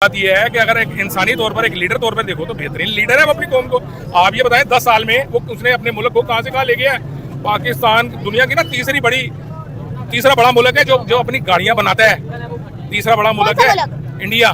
बात यह है कि अगर एक इंसानी तौर पर एक लीडर तौर पर देखो तो बेहतरीन लीडर है वो अपनी कौम को। आप ये बताएं 10 साल में वो उसने अपने मुल्क को कहां से कहां ले गया है। पाकिस्तान दुनिया की ना तीसरा बड़ा मुल्क है जो अपनी गाड़ियां बनाता है। तीसरा बड़ा मुल्क है इंडिया,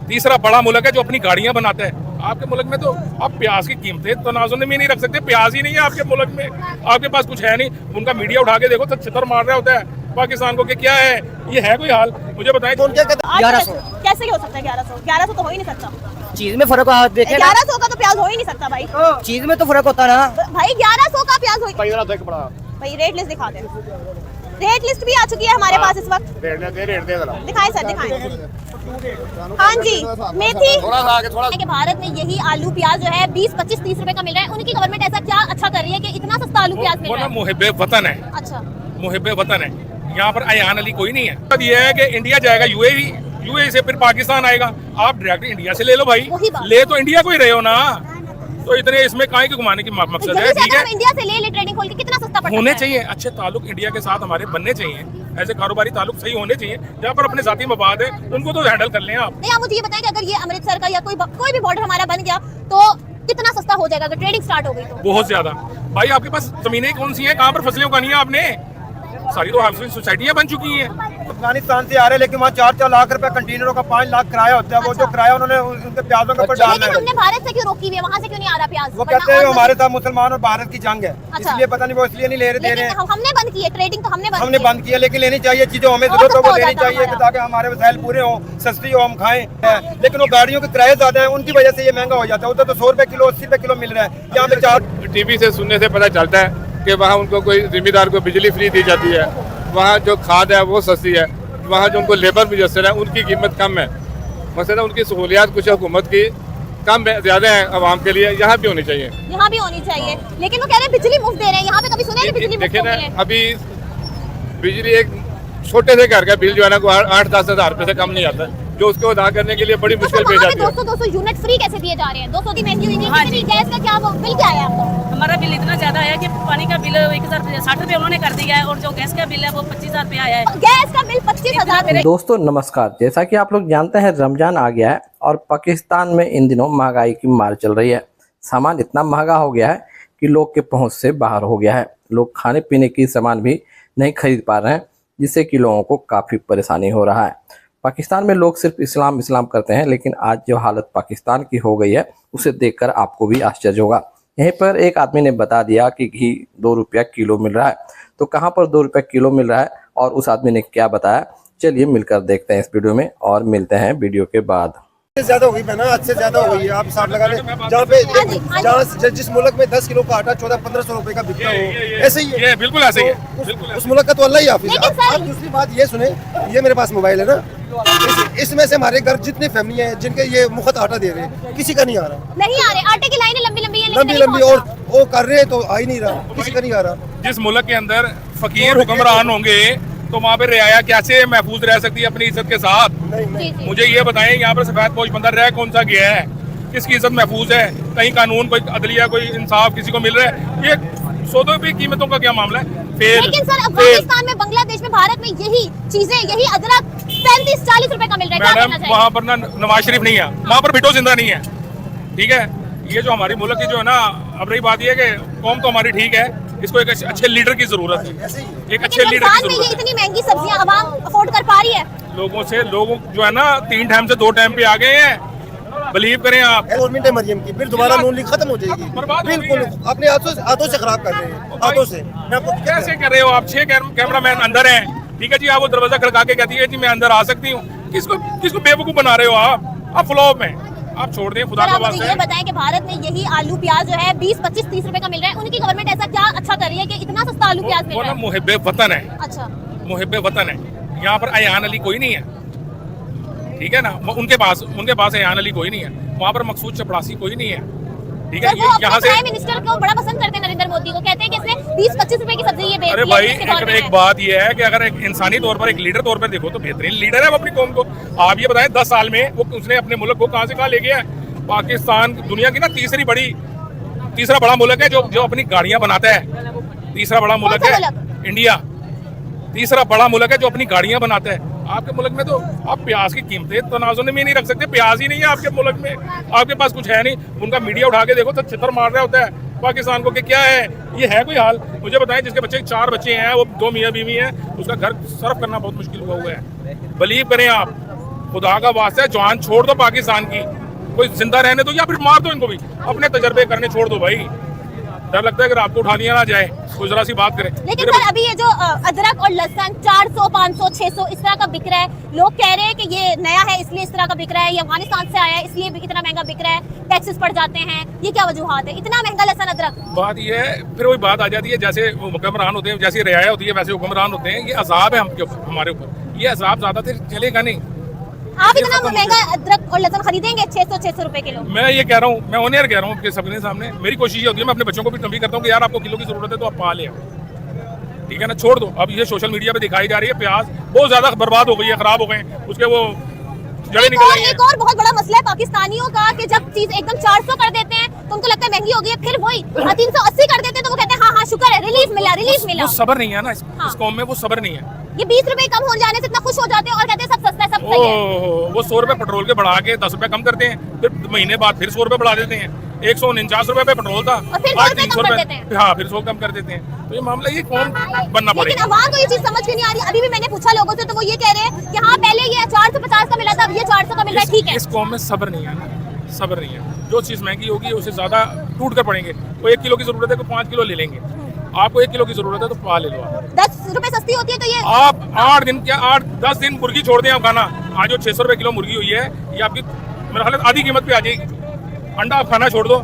तीसरा बड़ा मुल्क है जो अपनी गाड़ियां बनाता है। आपके मुल्क में तो आप प्याज की कीमतें तनाजुर में नहीं रख सकते। प्याज ही नहीं है आपके मुल्क में, आपके पास कुछ है नहीं। उनका मीडिया उठा के देखो तो छितर मार रहा होता है पाकिस्तान को कि क्या है, ये है कोई हाल? मुझे बताएं। 1100 कैसे हो सकता है? 1100 तो हो ही नहीं सकता। चीज में फर्क देखे 1100 का तो प्याज हो ही नहीं सकता भाई। चीज में तो फर्क होता है ना भाई। 1100 का प्याज हो भाई। रेट लिस्ट दिखा दे। रेट लिस्ट भी आ चुकी है हमारे पास इस वक्त। दिखाएं सर, दिखाएं। हाँ जी, मेथी कि भारत में यही आलू प्याज जो है 20, 25, 30 रुपए का मिल रहा है। उनकी गवर्नमेंट ऐसा क्या अच्छा कर रही है कि इतना सस्ता आलू प्याज मिल रहा है? मुहिब्बे वतन है। अच्छा, मुहिब्बे वतन है। यहाँ पर अयान अली कोई नहीं है। अब ये है कि इंडिया जाएगा यूएई से, फिर पाकिस्तान आएगा। आप डायरेक्ट इंडिया से ले लो भाई, ले तो इंडिया को ही रहे हो ना, तो इतने इसमें काहे के घुमाने की मकसद है? ठीक है, इंडिया से ले ट्रेडिंग खोल के कितना सस्ता पड़ता है। होने चाहिए अच्छे ताल्लुक इंडिया के साथ हमारे बनने चाहिए। ऐसे कारोबारी ताल्लुक सही होने चाहिए। जहाँ पर अपने साथी मवाद है उनको तो हैंडल कर लें आप। नहीं, आप मुझे ये बताएं कि अगर ये अमृतसर का या कोई भी बॉर्डर हमारा बन गया तो कितना सस्ता हो जाएगा अगर ट्रेडिंग स्टार्ट हो गई तो? बहुत ज्यादा भाई। आपके पास जमीनें कौन सी हैं, कहाँ पर फसलें उगानी है आपने? सारी तो हाउसिंग सोसाइटियां बन चुकी हैं। अफगानिस्तान से आ रहे हैं, लेकिन वहाँ 4-4 लाख रुपए कंटेनरों का 5 लाख किराया होता है। वो जो किराया उन्होंने उनके प्याजों के ऊपर डालना है। लेकिन हमने भारत से क्यों रोकी हुई है? वहाँ से क्यों नहीं आ रहा प्याज? वो कहते हैं हमारे साथ मुसलमान और भारत की जंग है, इसलिए पता नहीं वो इसलिए नहीं दे रहे हैं। हमने बंद की है ट्रेडिंग, तो हमने बंद किया, लेकिन लेनी चाहिए चीजें हमें जरूरत हो वो लेनी चाहिए ताकि हमारे वसाइल पूरे हो, सस्ती हो, हम खाएं। लेकिन वो गाड़ियों के किराए ज्यादा है, उनकी वजह से ये महंगा हो जाता है। उधर तो 100 रुपए किलो, 80 रुपए किलो मिल रहा है, यहाँ पे 4। टीवी से सुनने से पता चलता है कि वहाँ उनको कोई जिम्मेदार को बिजली फ्री दी जाती है, वहाँ जो खाद है वो सस्ती है, वहाँ जो उनको लेबर मुयसर है उनकी कीमत कम है। मसला उनकी सहूलियात कुछ हुकूमत की कम ज्यादा है आवाम के लिए, यहाँ भी होनी चाहिए। यहाँ भी होनी चाहिए, लेकिन वो कह रहे हैं बिजली मुफ्त दे रहे हैं। यहाँ पे कभी सुना है बिजली मुफ्त? देखिए ना, अभी बिजली एक छोटे से घर का बिल जो है ना 8-10 हज़ार रुपए से कम नहीं आता, जो उसको अदा करने के लिए बड़ी मुश्किल पेश आती है। 200 यूनिट फ्री कैसे दिए जा रहे हैं? 200 की महंगी हुई नहीं। गैस का क्या बिल क्या है आपका? हमारा बिल इतना ज्यादा है कि पानी का बिल 1060 रुपए उन्होंने कर दिया है, और जो गैस का बिल है वो 25,000 रुपए आया है। गैस का बिल 25,000। दोस्तों नमस्कार, जैसा कि आप लोग जानते हैं रमजान आ गया है और पाकिस्तान में इन दिनों महंगाई की मार चल रही है। सामान इतना महंगा हो गया है कि लोग के पहुंच से बाहर हो गया है। लोग खाने पीने की सामान भी नहीं खरीद पा रहे हैं, जिससे कि लोगों को काफ़ी परेशानी हो रहा है। पाकिस्तान में लोग सिर्फ इस्लाम करते हैं, लेकिन आज जो हालत पाकिस्तान की हो गई है उसे देखकर आपको भी आश्चर्य होगा। यहीं पर एक आदमी ने बता दिया कि घी 2 रुपया किलो मिल रहा है, तो कहाँ पर 2 रुपया किलो मिल रहा है और उस आदमी ने क्या बताया, चलिए मिलकर देखते हैं इस वीडियो में और मिलते हैं वीडियो के बाद। ज्यादा हो गई बहना, आज से ज्यादा हो गई है। आप हिसाब लगा लें, जहाँ जिस मुल्क में 10 किलो का आटा 1400-1500 रुपए का बिकता हो, ऐसे ही है। बिल्कुल ऐसे ही है। उस मुल्क का तो अल्लाह ही हाफिज है। अब दूसरी बात ये सुने, ये मेरे पास मोबाइल है ना, इसमें से हमारे घर जितनी फैमिली है जिनके ये मुफ्त आटा दे रहे हैं, किसी का नहीं आ रहा। नहीं आ रहे, आटे की लाइनें लंबी लंबी और वो कर रहे हैं तो आ ही नहीं रहा, किसी का नहीं आ रहा। जिस मुल्क के अंदर फकीर हुक्मरान होंगे तो वहाँ पे रियाया कैसे महफूज रह सकती है अपनी इज्जत के साथ? मुझे ये बताएं, यहाँ पर सफेद पोश बंदा रह कौन सा गया है? किसकी इज्जत महफूज है? कहीं कानून, कोई अदलिया, कोई इंसाफ किसी को मिल रहा है? ये सौदों की कीमतों का क्या मामला है? लेकिन सर अफगानिस्तान में, बांग्लादेश में, भारत में यही चीजें, यही अदरक 35-40 रुपए का मिल रहा है। मैडम वहाँ पर ना नवाज शरीफ नहीं है, वहाँ पर बिटो जिंदा नहीं है। ठीक है, ये जो हमारी मुल्क की जो है ना, अब रही बात ये है कि कौम तो हमारी ठीक है, इसको एक अच्छे लीडर की जरूरत है। एक अच्छे लीडर की जरूरत है। इतनी महंगी सब्जियां आवाम अफोर्ड कर पा रही है? लोग जो है ना 3 टाइम से 2 टाइम पे आ गए हैं। बिलीव करें आप, गवर्नमेंट है मरियम की, फिर दोबारा नून लीग खत्म हो जाएगी। बिल्कुल अपने हाथों से खराब कर रहे हैं, हाथों से। कैसे कर रहे हो आप? 6 कैमरामैन अंदर हैं, ठीक है जी, आप वो दरवाजा खड़का के कहती है जी मैं अंदर आ सकती हूँ। किसको बेवकूफ बना रहे हो आप फ्लॉप में? आप छोड़ दें, खुदा का वास्ता है। ये बताएं कि भारत में यही आलू प्याज जो है 20, 25, 30 रुपए का मिल रहा है। उनकी गवर्नमेंट ऐसा क्या अच्छा कर रही है कि इतना सस्ता आलू प्याज मिल रहा है? मुहिब्बे वतन है। अच्छा, मुहिब्बे वतन है। यहाँ पर अयान अली कोई नहीं है, ठीक है ना, उनके पास अयान अली कोई नहीं है। वहाँ पर मकसूद चपड़ासी कोई नहीं है, ठीक है। यहाँ से प्राइम मिनिस्टर को बड़ा पसंद करते हैं, नरेंद्र मोदी को, कहते हैं कि इसने 20-25 रुपए की सब्जी ये बेच दी है। अरे भाई एक बात ये है कि अगर एक इंसानी तौर पर, एक लीडर तौर पर देखो तो बेहतरीन लीडर है वो अपनी कौम को। आप ये बताएं 10 साल में वो उसने अपने मुल्क को कहां से कहां ले गया है। पाकिस्तान दुनिया की ना तीसरा बड़ा मुल्क है जो अपनी गाड़ियां बनाता है। तीसरा बड़ा मुल्क है इंडिया, तीसरा बड़ा मुल्क है जो अपनी गाड़ियां बनाता है। आपके मुल्क में तो आप प्याज की कीमतें तनाजुन में नहीं रख सकते, प्याज ही नहीं है आपके मुल्क में, आपके पास कुछ है नहीं। उनका मीडिया उठा के देखो तो छितर मार रहा होता है पाकिस्तान को कि क्या है, ये है कोई हाल? मुझे बताएं, जिसके बच्चे 4 बच्चे हैं, वो 2 मियाँ बीवी हैं, उसका घर सर्व करना बहुत मुश्किल हुआ है। बिलीव करें आप, खुदा का वास्ता है, जान छोड़ दो पाकिस्तान की, कोई जिंदा रहने दो या फिर मार दो इनको भी, अपने तजर्बे करने छोड़ दो भाई। डर लगता है अगर आपको उठा लिया ना जाए, कोई जरा सी बात करे। लेकिन सर अभी ये जो अदरक और लहसुन 400, 500, 600 इस तरह का बिक रहा है, लोग कह रहे हैं कि ये नया है इसलिए इस तरह का बिक रहा है, ये अफगानिस्तान से आया है इसलिए इतना महंगा बिक रहा है, टैक्सेस पड़ जाते हैं, ये क्या वजूहात है इतना महंगा लहसुन अदरक? बात ये है, फिर वही बात आ जाती है, जैसे वो हुक्मरान होते हैं, जैसी रियाया होती है वैसे हुक्मरान होते हैं। ये अजाब है हमारे ऊपर, ये अजाब ज्यादा देर चलेगा नहीं। आप इतना महंगा अदरक और लहसुन खरीदेंगे 600 रुपए किलो? मैं ये कह रहा हूँ, मैं ऑनियर कह रहा हूँ आपके सबके सामने, मेरी कोशिश ये होती है, मैं अपने बच्चों को भी तंबीह करता हूँ कि यार आपको किलो की जरूरत है तो आप पा ले, ठीक है ना, छोड़ दो। अब ये सोशल मीडिया पे दिखाई जा रही है प्याज बहुत ज्यादा बर्बाद हो गई है, खराब हो गए, उसके वो जड़ें निकल रही हैं। एक और बहुत बड़ा मसला है पाकिस्तानियों का कि जब चीज एकदम 400 कर देते हैं तो उनको लगता है महंगी हो गई है, फिर वही 380 कर देते हैं तो वो कहते हैं हाँ हाँ शुक्र है, रिलीफ मिला, रिलीफ मिला। वो सब्र नहीं है ना, इस कौम में वो सब्र नहीं है। ये 20 रुपए कम हो जाने से इतना खुश हो जाते हैं और कहते हैं सब सस्ता है, सब सही है। वो 100 रुपए पेट्रोल के बढ़ा के 10 रुपए कम करते हैं, फिर महीने बाद फिर 100 रुपए बढ़ा देते हैं। 149 रुपए पे पेट्रोल था, और फिर आज 100 300 कम कर देते हैं। हाँ, फिर 100 कम कर देते हैं। तो ये मामला, ये कौन बनना लेकिन पड़ेगा? अवाम को ये चीज समझ के नहीं आ रही। अभी भी मैंने पूछा लोगों से तो वो ये कह रहे हैं कि हाँ पहले ये 450 का मिला था, अब ये 400 का मिल रहा है, ठीक है। इस कौम में सब्र नहीं है ना, सब्र नहीं है। जो चीज महंगी होगी उससे ज्यादा टूट कर पड़ेंगे। वो 1 किलो की जरूरत है तो 5 किलो ले लेंगे, आपको 1 किलो की जरूरत है तो पा ले लो आप। 10 रुपए सस्ती होती है तो ये आप 8 दिन क्या 8-10 दिन मुर्गी छोड़ दें आप खाना, आज जो 600 रुपए किलो मुर्गी हुई है, ये आपकी मेरा ख्याल है आधी कीमत पे आ जाएगी। अंडा आप खाना छोड़ दो,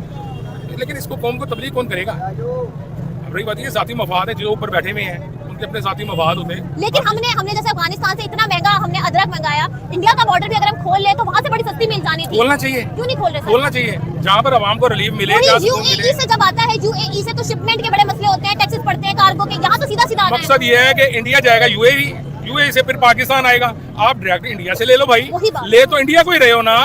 लेकिन इसको कौम को तबलीग कौन करेगा? अब रही बात, ये साथी मफाद है जो ऊपर बैठे हुए हैं, उनके अपने साथी मफाद होते हैं। लेकिन हमने जैसे अफगानिस्तान से इतना महंगा हमने अदरक मंगाया, इंडिया का बॉर्डर भी अगर हम खोल ले तो वहाँ से बड़ी सस्ती मिल जानी थी। खोलना चाहिए, क्यों नहीं खोल रहे? खोलना चाहिए जहाँ पर आवाम को रिलीफ मिले। यूएई से जब आता है, यूएई से तो शिपमेंट के बड़े मसले होते हैं, टैक्सेस पड़ते हैं कार्गो के, यहाँ तो सीधा सीधा आता है। मकसद ये है कि इंडिया जाएगा यूएई, यूएई से फिर पाकिस्तान आएगा, आप डायरेक्ट इंडिया से ले लो भाई, ले तो इंडिया को ही रहे हो ना,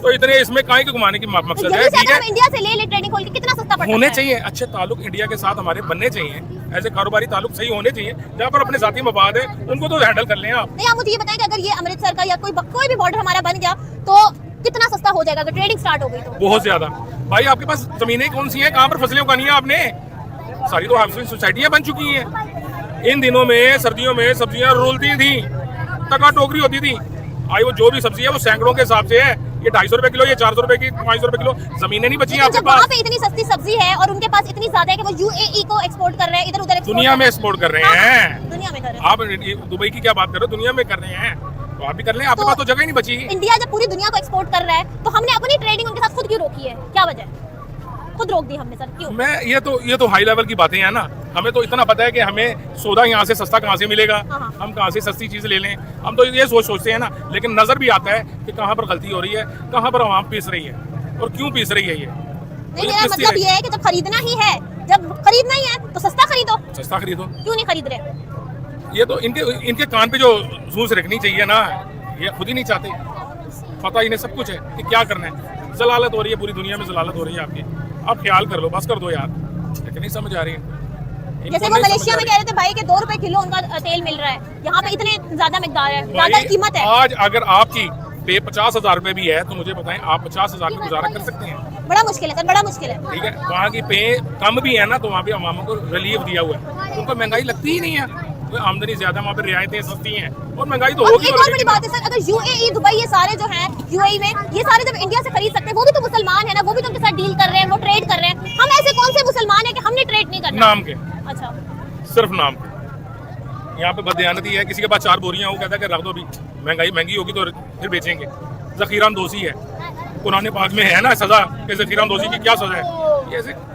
तो इतने इसमें काहे के घुमाने की मकसद है? ठीक है, इंडिया से ले ट्रेडिंग खोल के कितना सस्ता पड़ता है। होने चाहिए अच्छे ताल्लुक इंडिया के साथ हमारे बनने चाहिए, ऐसे कारोबारी ताल्लुक सही होने चाहिए। जहाँ पर अपने साथी मफाद है उनको तो हैंडल कर लें आप। नहीं, आप मुझे ये बताएं कि अगर ये अमृतसर का या कोई भी बॉर्डर हमारा बन गया तो कितना सस्ता हो जाएगा अगर ट्रेडिंग स्टार्ट हो गई तो? बहुत ज्यादा भाई। आपके पास जमीनें कौन सी हैं, कहाँ पर फसलें उगानी है आपने? सारी तो हाउसिंग सोसाइटियाँ बन चुकी हैं। इन दिनों में सर्दियों में सब्जियां रुलती थी, टका टोकरी होती थी। आई वो जो भी सब्जी है वो सैकड़ों के हिसाब से है, ये 250 रुपए किलो, ये 400 रुपए की, 500 रुपए किलो। जमीनें नहीं बची आपके पास। वहाँ पे इतनी सस्ती सब्जी है और उनके पास इतनी ज्यादा है कि वो यूएई को एक्सपोर्ट कर रहे हैं, इधर उधर दुनिया में एक्सपोर्ट कर रहे हैं। दुनिया में कर रहे हैं। आप दुबई की क्या बात कर रहे हो, दुनिया में कर रहे हैं, तो आप भी कर लें, आपके पास तो जगह ही नहीं बची। इंडिया जब पूरी दुनिया को एक्सपोर्ट कर रहा है तो हमने अपनी ट्रेडिंग उनके साथ खुद क्यों रोकी है? क्या वजह? खुद रोक दी हमने सर, क्यों? मैं ये तो हाई लेवल की बातें हैं ना, हमें तो इतना पता है कि हमें सौदा यहाँ से सस्ता कहाँ से मिलेगा, हम कहाँ से सस्ती चीज ले लें, हम तो ये सोचते हैं ना। लेकिन नजर भी आता है कि कहाँ पर गलती हो रही है, कहाँ पर आवाम पीस रही है और क्यों पीस रही है। ये नहीं, मेरा मतलब ये है कि जब खरीदना ही है, जब खरीदना ही है तो सस्ता खरीदो। सस्ता खरीदो, क्यों नहीं खरीद रहे? ये तो इनके कान पे जो सूस रखनी चाहिए ना, ये खुद ही नहीं चाहते। पता इन्हें सब कुछ है कि क्या करना है। जलालत हो रही है, पूरी दुनिया में जलालत हो रही है आपकी। आप ख्याल कर लो, बस कर दो यार, लेकिन नहीं समझ आ रही है। जैसे वो मलेशिया में कह रहे थे भाई कि 2 रुपए किलो उनका तेल मिल रहा है, यहाँ पे इतने ज्यादा मिकदार है, ज्यादा कीमत है। आज अगर आपकी पे 50,000 रुपए भी है तो मुझे बताएं, आप 50,000 में गुजारा कर सकते हैं? बड़ा मुश्किल है सर, बड़ा मुश्किल है। ठीक है, वहाँ की पे कम भी है ना, तो वहाँ पे अवामों को रिलीफ दिया हुआ है, उनको महंगाई लगती ही नहीं है, आमदनी ज्यादा, वहाँ पे रियायतें सस्ती हैं और महंगाई तो होगी। एक और बड़ी बात है सर, अगर यूएई, दुबई, ये सारे जो हैं यूएई में, ये सारे जब इंडिया से खरीद सकते हैं, वो भी तो मुसलमान है ना, वो भी तो उनके साथ डील कर रहे हैं, वो ट्रेड कर रहे हैं। हम ऐसे कौन से मुसलमान है कि हमने ट्रेड नहीं करना? नाम के, अच्छा, सिर्फ नाम के। यहाँ पे बदयानती है, किसी के पास 4 बोरियां, वो कहता है कि रख दो भी, महंगी होगी तो फिर बेचेंगे। ज़ख़ीरा-अंदोज़ी है, कुरान पाक में है ना सजा कि ज़ख़ीरा-अंदोज़ी की क्या सजा है।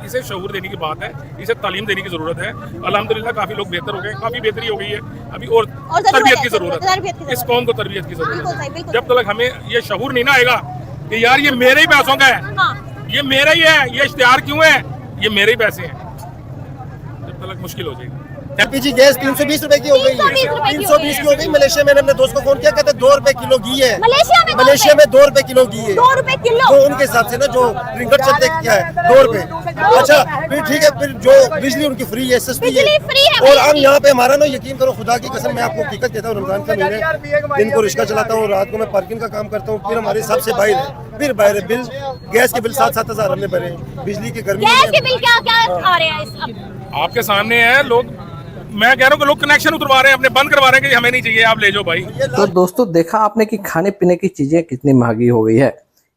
इसे शऊर देने की बात है, इसे तालीम देने की जरूरत है। अल्हम्दुलिल्लाह काफी लोग बेहतर हो गए, काफी बेहतरी हो गई है, अभी और तरबियत की जरूरत है, इस कौम को तरबियत की जरूरत है। जब तक हमें ये शऊर नहीं ना आएगा कि यार ये मेरे ही पैसों का है, ये मेरा ही है, ये इश्तिहार क्यों है, ये मेरे ही पैसे हैं, जब तक मुश्किल हो जाएगी। एलपीजी गैस 320 रुपए की हो गई है, 320 की हो गई। मलेशिया में अपने दोस्त को फोन किया, कहते 2 रुपए किलो घी है। मलेशिया में 2 रुपए किलो घी है। 2 रुपए किलो तो उनके हिसाब से ना जो रिंगट चलते क्या है 2 रुपए। अच्छा फिर ठीक है, फिर जो बिजली उनकी फ्री है, सस्ती बिजली फ्री है। और हम यहाँ पे हमारा ना यकीन करो, खुदा की कसम मैं आपको हकीकत कहता हूँ, रमजान का महीने दिन को रिक्शा चलाता हूँ, रात को मैं पार्किंग का काम करता हूँ, फिर हमारे हिसाब से बाहर है, फिर बाहर है बिल, गैस के बिल 7-7 हजार हमने भरे, बिजली की गर्मी गैस के बिल क्या क्या आ रहे हैं आपके सामने है लोग, मैं कह रहा हूँ कि लोग कनेक्शन उतरवा रहे हैं अपने, बंद करवा रहे हैं कि हमें नहीं चाहिए, आप ले जाओ भाई। तो दोस्तों देखा आपने कि खाने पीने की चीज़ें कितनी महंगी हो गई है।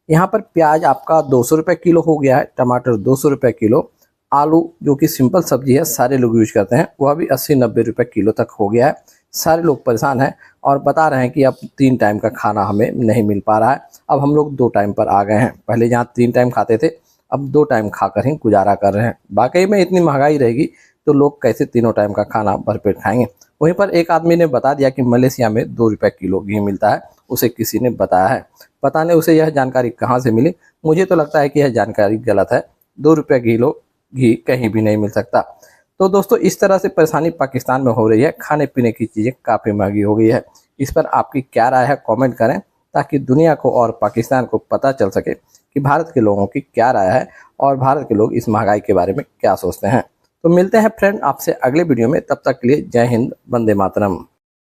यहाँ पर प्याज आपका 200 रुपये किलो हो गया है, टमाटर 200 रुपये किलो, आलू जो कि सिंपल सब्जी है सारे लोग यूज करते हैं वह भी 80-90 रुपये किलो तक हो गया है। सारे लोग परेशान हैं और बता रहे हैं कि अब 3 टाइम का खाना हमें नहीं मिल पा रहा है। अब हम लोग 2 टाइम पर आ गए हैं, पहले जहाँ 3 टाइम खाते थे अब 2 टाइम खाकर ही गुजारा कर रहे हैं। वाकई में इतनी महंगाई रहेगी तो लोग कैसे तीनों टाइम का खाना भरपेट खाएंगे। वहीं पर एक आदमी ने बता दिया कि मलेशिया में 2 रुपये किलो घी मिलता है, उसे किसी ने बताया है। पता नहीं उसे यह जानकारी कहाँ से मिली, मुझे तो लगता है कि यह जानकारी गलत है। 2 रुपये किलो घी कहीं भी नहीं मिल सकता। तो दोस्तों इस तरह से परेशानी पाकिस्तान में हो रही है, खाने पीने की चीज़ें काफ़ी महंगी हो गई है। इस पर आपकी क्या राय है कमेंट करें, ताकि दुनिया को और पाकिस्तान को पता चल सके कि भारत के लोगों की क्या राय है और भारत के लोग इस महंगाई के बारे में क्या सोचते हैं। तो मिलते हैं फ्रेंड आपसे अगले वीडियो में, तब तक के लिए जय हिंद, वंदे मातरम।